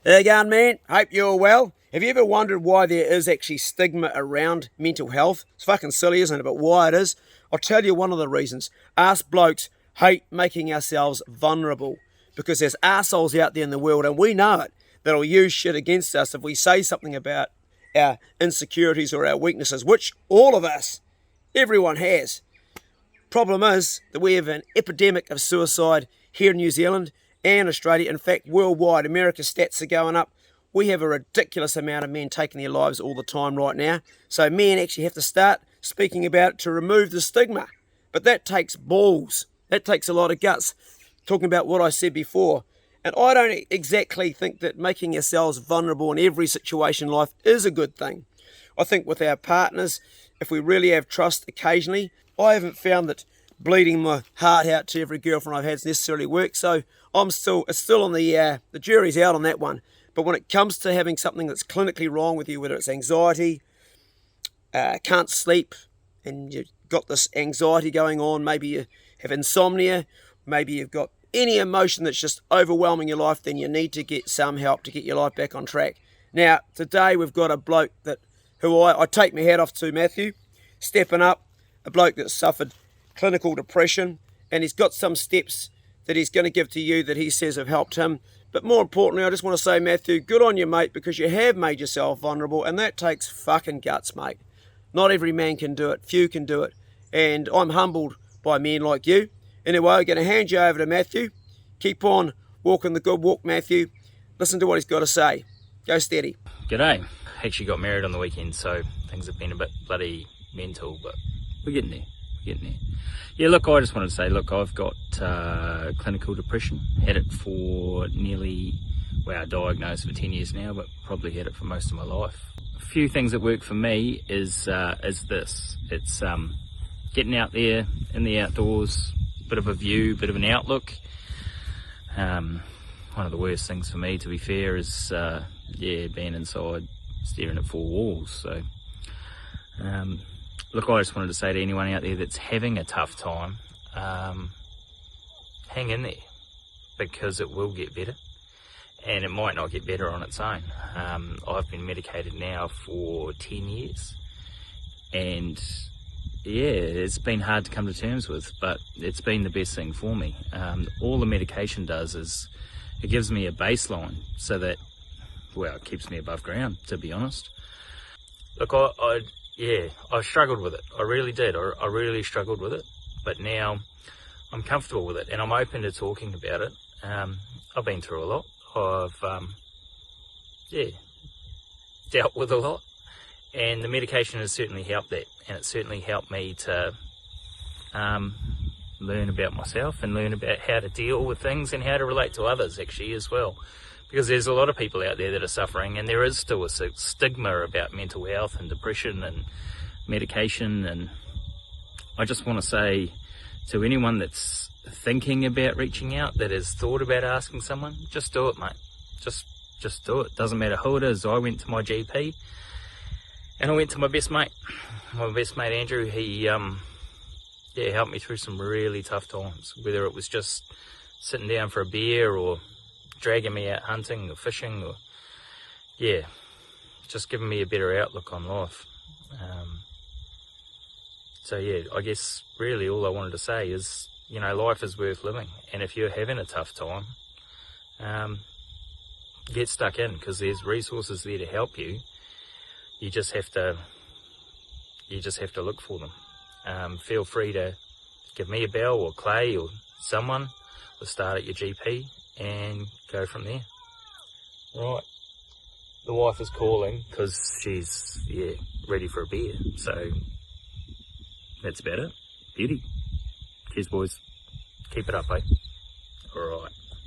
How you going, man? Hope you're well. Have you ever wondered why there is actually stigma around mental health? It's fucking silly, isn't it? But why it is? I'll tell you one of the reasons. Us blokes hate making ourselves vulnerable because there's arseholes out there in the world, and we know it, that'll use shit against us if we say something about our insecurities or our weaknesses, which all of us, everyone has. Problem is that we have an epidemic of suicide here in New Zealand and Australia. In fact, worldwide, America's stats are going up. We have a ridiculous amount of men taking their lives all the time right now. So men actually have to start speaking about it to remove the stigma. But that takes balls. That takes a lot of guts. Talking about what I said before. And I don't exactly think that making ourselves vulnerable in every situation in life is a good thing. I think with our partners, if we really have trust occasionally, I haven't found that bleeding my heart out to every girlfriend I've had necessarily works. So it's still on the jury's out on that one. But when it comes to having something that's clinically wrong with you, whether it's anxiety, can't sleep, and you've got this anxiety going on, maybe you have insomnia, maybe you've got any emotion that's just overwhelming your life, then you need to get some help to get your life back on track. Now, today we've got a bloke who I take my hat off to, Mathew, stepping up, a bloke that suffered clinical depression, and he's got some steps that he's going to give to you that he says have helped him. But more importantly, I just want to say, Mathew, good on you, mate, because you have made yourself vulnerable, and that takes fucking guts, mate. Not every man can do it. Few can do it. And I'm humbled by men like you. Anyway, I'm going to hand you over to Mathew. Keep on walking the good walk, Mathew. Listen to what he's got to say. Go steady. G'day. Actually got married on the weekend, so things have been a bit bloody mental, but we're getting there. Yeah, look, I just wanted to say, look, I've got clinical depression. Had it for diagnosed for 10 years now, but probably had it for most of my life. A few things that work for me is this. It's getting out there in the outdoors, bit of a view, bit of an outlook. One of the worst things for me, to be fair, is being inside staring at four walls. So look, I just wanted to say to anyone out there that's having a tough time, hang in there, because it will get better, and it might not get better on its own. I've been medicated now for 10 years, and yeah, it's been hard to come to terms with, but it's been the best thing for me. All the medication does is it gives me a baseline so that, it keeps me above ground, to be honest. Look, I struggled with it. I really did. I really struggled with it. But now I'm comfortable with it, and I'm open to talking about it. I've been through a lot. I've dealt with a lot. And the medication has certainly helped that. And it certainly helped me to learn about myself and learn about how to deal with things and how to relate to others, actually, as well. Because there's a lot of people out there that are suffering, and there is still a stigma about mental health and depression and medication. And I just want to say to anyone that's thinking about reaching out, that has thought about asking someone, just do it, mate. Just do it. Doesn't matter who it is. I went to my GP, and I went to my best mate Andrew. He helped me through some really tough times, whether it was just sitting down for a beer or dragging me out hunting or fishing, or just giving me a better outlook on life. I guess really all I wanted to say is, life is worth living, and if you're having a tough time, get stuck in, because there's resources there to help you. You just have to look for them. Feel free to give me a bell, or Clay, or someone, or start at your GP and go from there. Right, the wife is calling because she's ready for a beer, so that's about it. Beauty. Cheers, boys. Keep it up, eh? Alright.